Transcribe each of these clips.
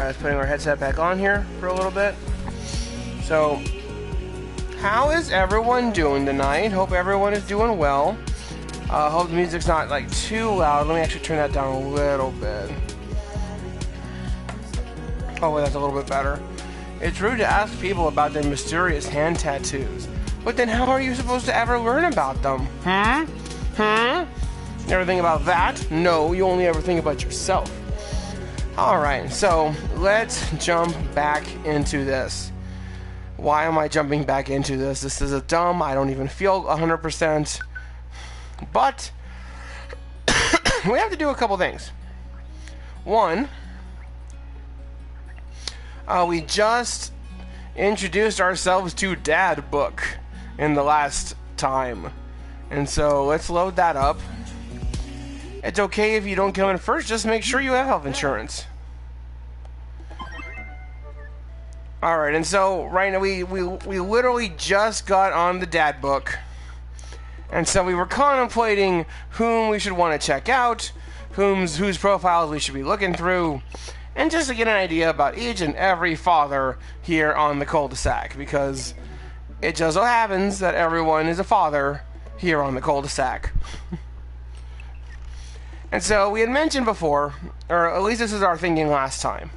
Alright, putting our headset back on here for a little bit. So, how is everyone doing tonight? Hope everyone is doing well. Hope the music's not like too loud. Let me actually turn that down a little bit. Oh, wait, that's a little bit better. It's rude to ask people about their mysterious hand tattoos. But then how are you supposed to ever learn about them? Never think about that? No, you only ever think about yourself. Alright, so let's jump back into this. Why am I jumping back into this? This is a dumb, I don't even feel 100%. But we have to do a couple things. One, we just introduced ourselves to Dad Book in the last time. And so let's load that up. It's okay if you don't come in first, just make sure you have health insurance. Alright, and so right now we literally just got on the Dad Book. And so we were contemplating whom we should want to check out, whose profiles we should be looking through, and just to get an idea about each and every father here on the cul-de-sac, because it just so happens that everyone is a father here on the cul-de-sac. And so we had mentioned before, or at least this is our thinking last time,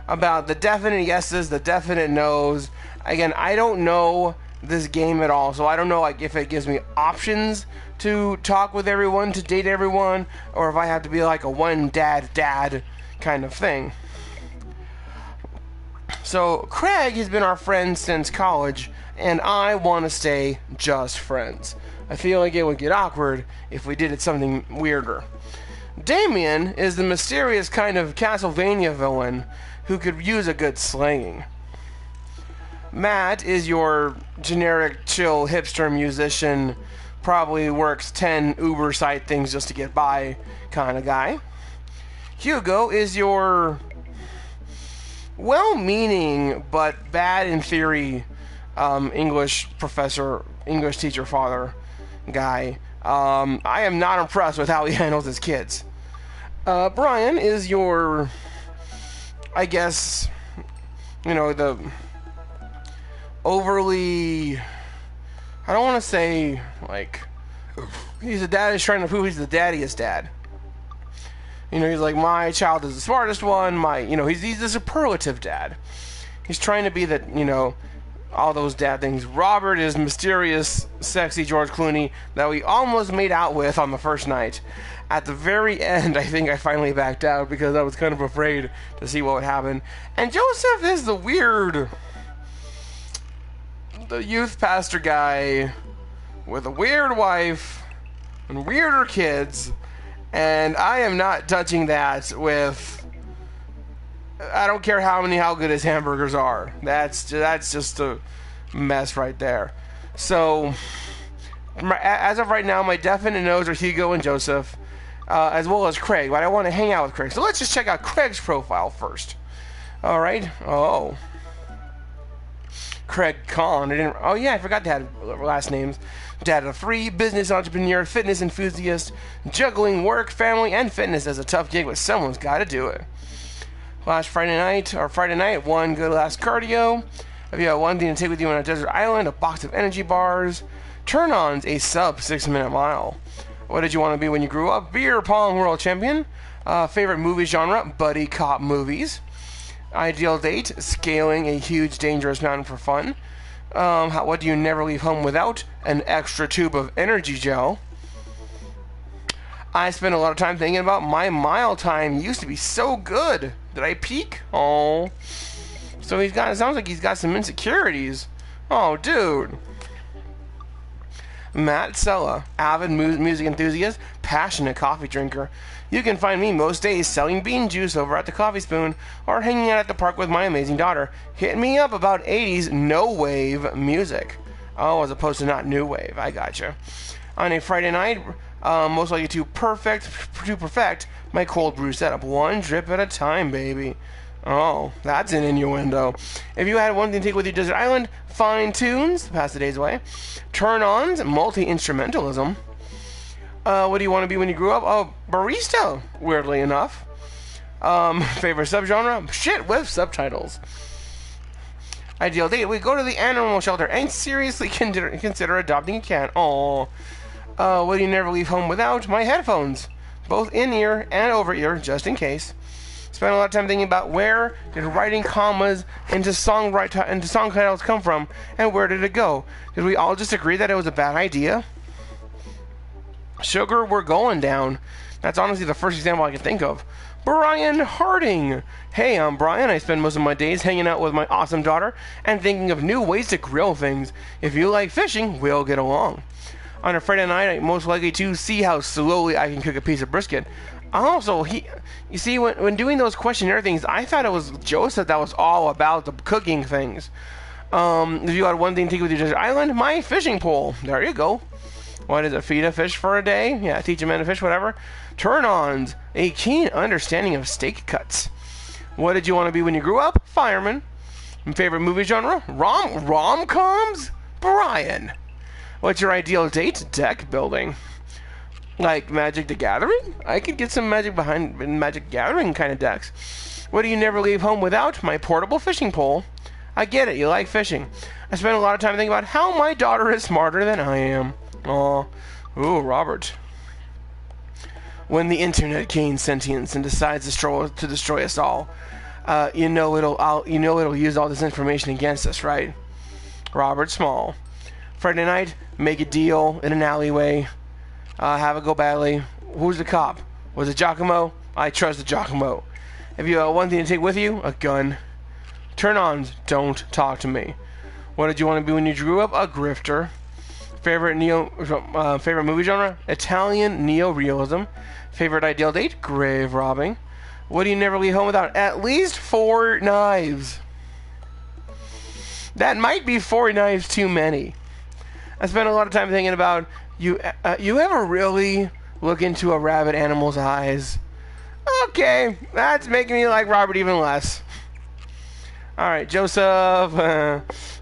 about the definite yeses, the definite nos. Again, I don't know this game at all, so I don't know like if it gives me options to talk with everyone, to date everyone, or if I have to be like a one dad kind of thing. So Craig has been our friend since college, and I want to stay just friends. I feel like it would get awkward if we did it something weirder. Damien is the mysterious kind of Castlevania villain who could use a good slanging. Matt is your generic chill hipster musician, probably works 10 Uber side things just to get by kind of guy. Hugo is your well-meaning but bad in theory English professor, English teacher father guy. I am not impressed with how he handles his kids. Brian is your, I guess, you know, the overly, I don't want to say, like, he's a dad who's trying to prove he's the daddiest dad. You know, he's like, my child is the smartest one, he's the superlative dad. He's trying to be that, you know, all those dad things. Robert is mysterious, sexy George Clooney that we almost made out with on the first night. At the very end, I think I finally backed out because I was kind of afraid to see what would happen. And Joseph is the youth pastor guy with a weird wife and weirder kids. And I am not touching that with, I don't care how good his hamburgers are. That's just a mess right there. So, as of right now, my definite no's are Hugo and Joseph, as well as Craig. But I want to hang out with Craig. So let's just check out Craig's profile first. All right. Oh, Craig Kahn. I forgot to have last names. Dad of 3, business entrepreneur, fitness enthusiast, juggling work, family, and fitness as a tough gig, but someone's got to do it. Friday night, one good last cardio. If you have one thing to take with you on a desert island, a box of energy bars. Turn-ons, a sub 6-minute mile. What did you want to be when you grew up? Beer pong world champion. Favorite movie genre, buddy cop movies. Ideal date, scaling a huge dangerous mountain for fun. What do you never leave home without? An extra tube of energy gel. I spend a lot of time thinking about my mile time used to be so good. Did I peak? Oh. So it sounds like he's got some insecurities. Oh, dude. Matt Sella, avid music enthusiast, passionate coffee drinker. You can find me most days selling bean juice over at the Coffee Spoon or hanging out at the park with my amazing daughter. Hit me up about 80s no-wave music. Oh, as opposed to not new wave. I gotcha. On a Friday night, most likely to perfect my cold brew setup. One drip at a time, baby. Oh, that's an innuendo. If you had one thing to take with you to Desert Island, fine tunes, pass the days away. Turn-ons, multi-instrumentalism. What do you want to be when you grew up? Oh, barista, weirdly enough. Favorite subgenre? Shit with subtitles. Ideal date? We go to the animal shelter and seriously consider adopting a cat. Aww. Will you never leave home without? My headphones. Both in-ear and over-ear, just in case. Spent a lot of time thinking about where did writing commas into song titles come from, and where did it go? Did we all just agree that it was a bad idea? Sugar, we're going down. That's honestly the first example I can think of. Brian Harding. Hey, I'm Brian. I spend most of my days hanging out with my awesome daughter and thinking of new ways to grill things. If you like fishing, we'll get along. On a Friday night, I'm most likely to see how slowly I can cook a piece of brisket. Also, you see, when doing those questionnaire things, I thought it was Joseph that was all about the cooking things. If you had one thing to take with you to the island, my fishing pole. There you go. What is it? Feed a fish for a day? Yeah, teach a man to fish, whatever. Turn-ons. A keen understanding of steak cuts. What did you want to be when you grew up? Fireman. Favorite movie genre? Rom-coms? Brian. What's your ideal date? Deck building. Like Magic the Gathering? I could get some magic behind Magic Gathering kind of decks. What do you never leave home without? My portable fishing pole. I get it, you like fishing. I spend a lot of time thinking about how my daughter is smarter than I am. Aw. Ooh, Robert. When the internet gains sentience and decides to destroy us all, you know it'll use all this information against us, right? Robert Small. Friday night, make a deal in an alleyway. Have it go badly. Who's the cop? Was it Giacomo? I trust the Giacomo. If you have one thing to take with you, a gun. Turn-ons, don't talk to me. What did you want to be when you grew up? A grifter. Favorite movie genre? Italian neo-realism. Favorite ideal date? Grave robbing. What do you never leave home without? At least 4 knives. That might be 4 knives too many. I spent a lot of time thinking about you ever really look into a rabid animal's eyes? Okay, that's making me like Robert even less. Alright, Joseph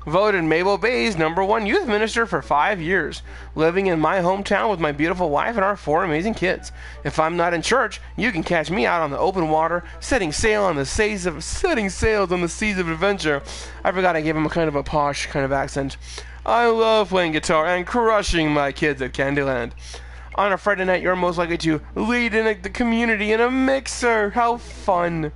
voted Mabel Bay's #1 youth minister for 5 years, living in my hometown with my beautiful wife and our 4 amazing kids. If I'm not in church, you can catch me out on the open water, setting sails on the seas of adventure. I forgot I gave him a kind of a posh kind of accent. I love playing guitar and crushing my kids at Candyland. On a Friday night, you're most likely to lead in the community in a mixer. How fun.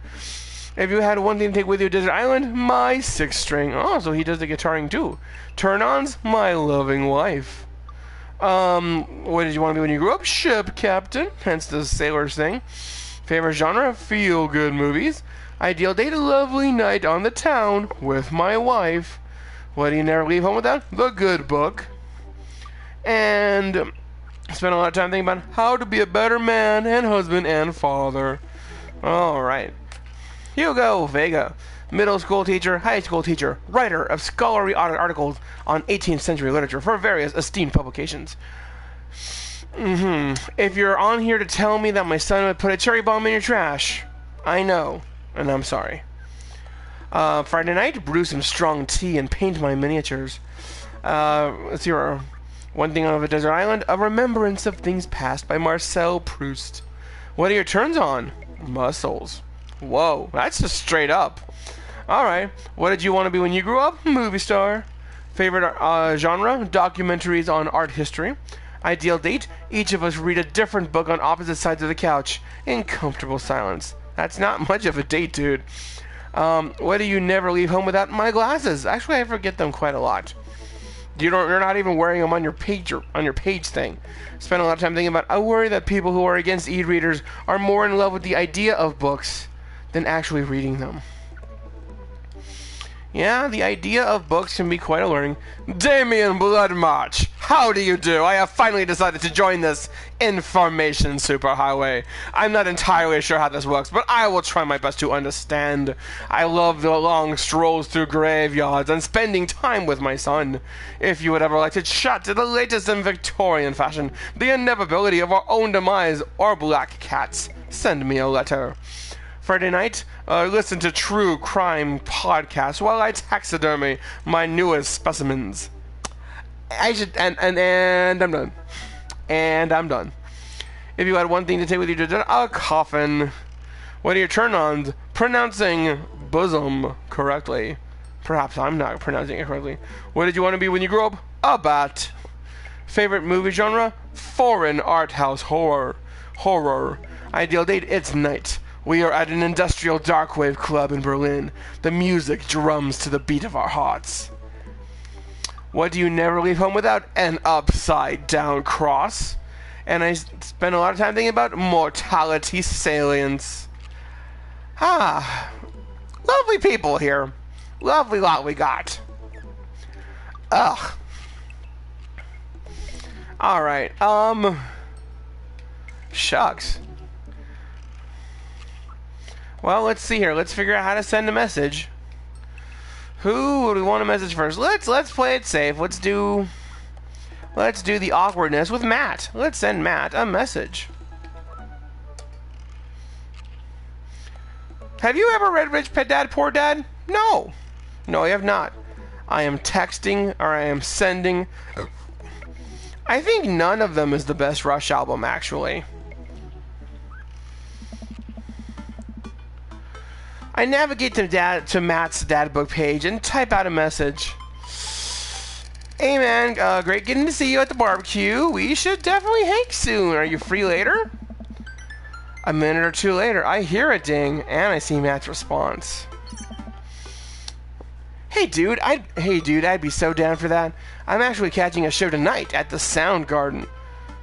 If you had one thing to take with you to Desert Island, my 6-string. Oh, so he does the guitaring too. Turn-ons, my loving wife. What did you want to be when you grew up? Ship captain, hence the sailors thing. Favorite genre? Feel-good movies. Ideal date? A lovely night on the town with my wife. What do you never leave home without? The Good Book. And spend a lot of time thinking about how to be a better man and husband and father. Alright. Hugo Vega. Middle school teacher, high school teacher, writer of scholarly articles on 18th century literature for various esteemed publications. If you're on here to tell me that my son would put a cherry bomb in your trash, I know, and I'm sorry. Friday night, brew some strong tea and paint my miniatures. Let's see, one thing on a desert island, a remembrance of things past by Marcel Proust. What are your turns on? Muscles. Whoa, that's just straight up. Alright, what did you want to be when you grew up? Movie star. Favorite genre? Documentaries on art history. Ideal date? Each of us read a different book on opposite sides of the couch in comfortable silence. That's not much of a date, dude. What do you never leave home without? My glasses. Actually, I forget them quite a lot. You're not even wearing them on your page thing. Spend a lot of time thinking about. I worry that people who are against e-readers are more in love with the idea of books than actually reading them. Yeah, the idea of books can be quite alluring. Damien Bloodmarch, how do you do? I have finally decided to join this information superhighway. I'm not entirely sure how this works, but I will try my best to understand. I love the long strolls through graveyards and spending time with my son. If you would ever like to chat to the latest in Victorian fashion, the inevitability of our own demise, or black cats, send me a letter. Friday night, listen to true crime podcasts while I taxidermy my newest specimens. And I'm done. And I'm done. If you had one thing to take with you to dinner, a coffin. What are your turn-ons? Pronouncing bosom correctly. Perhaps I'm not pronouncing it correctly. What did you want to be when you grew up? A bat. Favorite movie genre? Foreign art house horror. Ideal date? It's night. We are at an industrial darkwave club in Berlin. The music drums to the beat of our hearts. What do you never leave home without? An upside down cross. And I spend a lot of time thinking about mortality salience. Lovely people here. Lovely lot we got. Ugh. Alright, shucks. Well, let's see here. Let's figure out how to send a message. Who would we want to message first? Let's play it safe. Let's do the awkwardness with Matt. Let's send Matt a message. Have you ever read Rich Dad Poor Dad? No. No, I have not. I am texting, or I am sending. I think none of them is the best Rush album, actually. I navigate to Matt's dad book page and type out a message. Hey man, great getting to see you at the barbecue. We should definitely hang soon. Are you free later? A minute or two later, I hear a ding and I see Matt's response. Hey dude, I'd be so down for that. I'm actually catching a show tonight at the Soundgarden.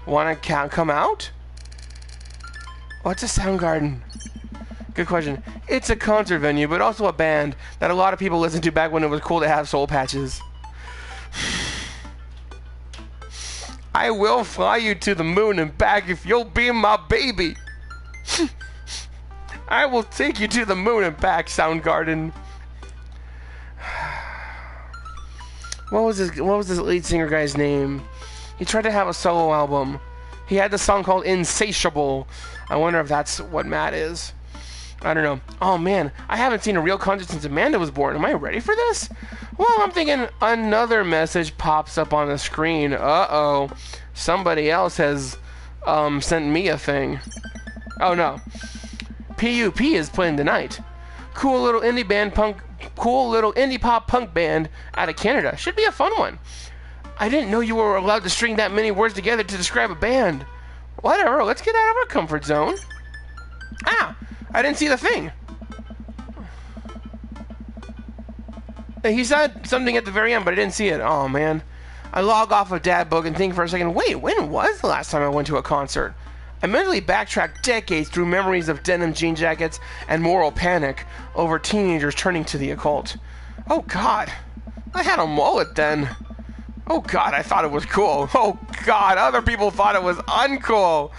Wanna come out? What's a Soundgarden? Good question. It's a concert venue, but also a band that a lot of people listened to back when it was cool to have soul patches. I will fly you to the moon and back if you'll be my baby. I will take you to the moon and back, Soundgarden. What was this lead singer guy's name? He tried to have a solo album. He had the song called Insatiable. I wonder if that's what Matt is. I don't know. Oh man, I haven't seen a real concert since Amanda was born. Am I ready for this? Well, I'm thinking another message pops up on the screen. Uh-oh. Somebody else has sent me a thing. Oh no. PUP is playing tonight. Cool little indie pop punk band out of Canada. Should be a fun one. I didn't know you were allowed to string that many words together to describe a band. Whatever, let's get out of our comfort zone. I didn't see the thing. He said something at the very end, but I didn't see it. Oh, man. I log off of Dad Book and think for a second, wait, when was the last time I went to a concert? I mentally backtrack decades through memories of denim jean jackets and moral panic over teenagers turning to the occult. Oh, God. I had a mullet then. Oh, God, I thought it was cool. Oh, God, other people thought it was uncool.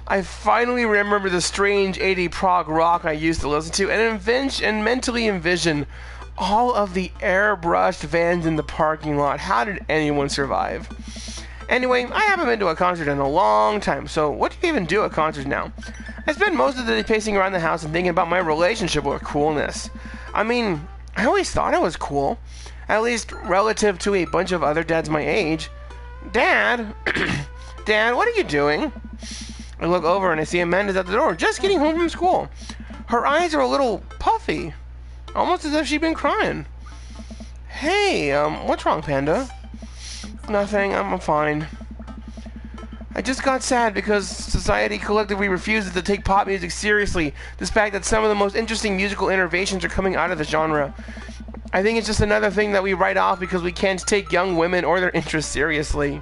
I finally remember the strange 80 prog rock I used to listen to and mentally envision all of the airbrushed vans in the parking lot. How did anyone survive? Anyway, I haven't been to a concert in a long time, so what do you even do at concerts now? I spend most of the day pacing around the house and thinking about my relationship with coolness. I mean, I always thought I was cool, at least relative to a bunch of other dads my age. Dad? Dad, what are you doing? I look over and I see Amanda's at the door, just getting home from school. Her eyes are a little puffy, almost as if she'd been crying. Hey, what's wrong, Panda? Nothing, I'm fine. I just got sad because society collectively refuses to take pop music seriously, despite that some of the most interesting musical innovations are coming out of the genre. I think it's just another thing that we write off because we can't take young women or their interests seriously.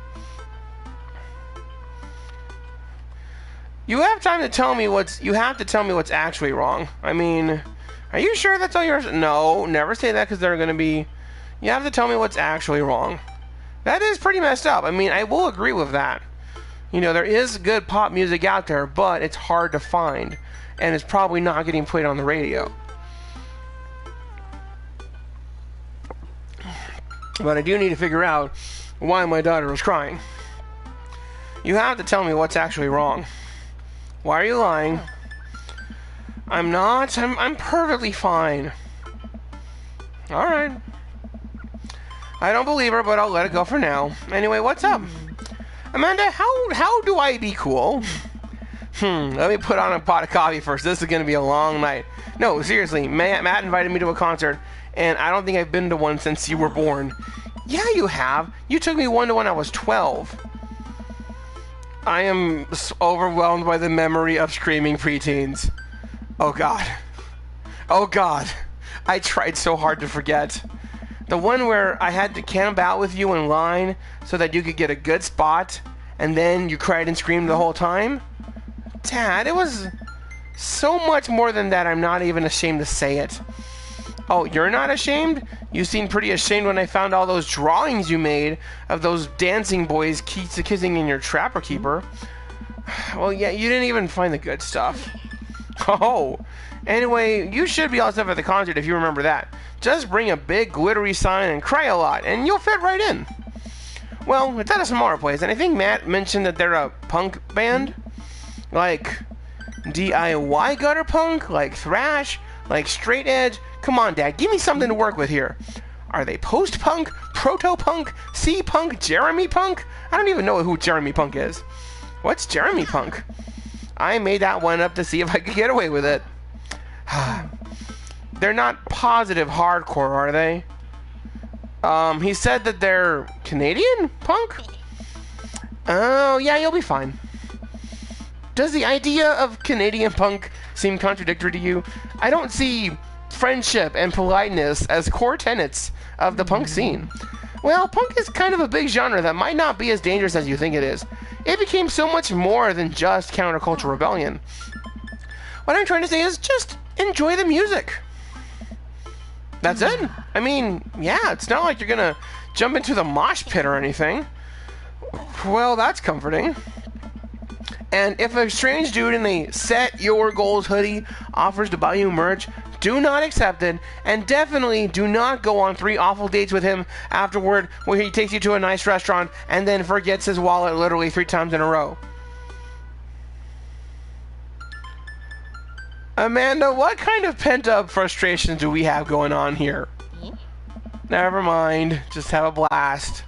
You have to tell me what's actually wrong. I mean, are you sure that's all yours? No, never say that because they're going to be... You have to tell me what's actually wrong. That is pretty messed up. I mean, I will agree with that. You know, there is good pop music out there, but it's hard to find. And it's probably not getting played on the radio. But I do need to figure out why my daughter was crying. You have to tell me what's actually wrong. Why are you lying? I'm not. I'm perfectly fine. Alright. I don't believe her, but I'll let it go for now. Anyway, what's up? Amanda, how do I be cool? Let me put on a pot of coffee first. This is going to be a long night. No, seriously, Matt invited me to a concert, and I don't think I've been to one since you were born. Yeah, you have. You took me one to when I was 12. I am overwhelmed by the memory of screaming preteens. Oh, God. Oh, God. I tried so hard to forget. The one where I had to camp out with you in line so that you could get a good spot, and then you cried and screamed the whole time? Dad, it was so much more than that, I'm not even ashamed to say it. Oh, you're not ashamed? You seemed pretty ashamed when I found all those drawings you made of those dancing boys kissing in your Trapper Keeper. Well, yeah, you didn't even find the good stuff. Oh, anyway, you should be all set for the concert if you remember that. Just bring a big glittery sign and cry a lot, and you'll fit right in. Well, it's at a smaller place, and I think Matt mentioned that they're a punk band. Like DIY gutter punk? Like thrash? Like straight edge? Come on, Dad, give me something to work with here. Are they post-punk, proto-punk, C-punk, Jeremy Punk? I don't even know who Jeremy Punk is. What's Jeremy Punk? I made that one up to see if I could get away with it. They're not positive hardcore, are they? He said that they're Canadian punk? Oh, yeah, you'll be fine. Does the idea of Canadian punk seem contradictory to you? I don't see friendship and politeness as core tenets of the punk scene. Well, punk is kind of a big genre that might not be as dangerous as you think it is. It became so much more than just counterculture rebellion. What I'm trying to say is just enjoy the music. That's it. I mean, yeah, it's not like you're gonna jump into the mosh pit or anything. Well, that's comforting. And if a strange dude in a Set Your Goals hoodie offers to buy you merch, do not accept it, and definitely do not go on 3 awful dates with him afterward where he takes you to a nice restaurant and then forgets his wallet literally 3 times in a row. Amanda, what kind of pent-up frustration do we have going on here? Never mind, just have a blast.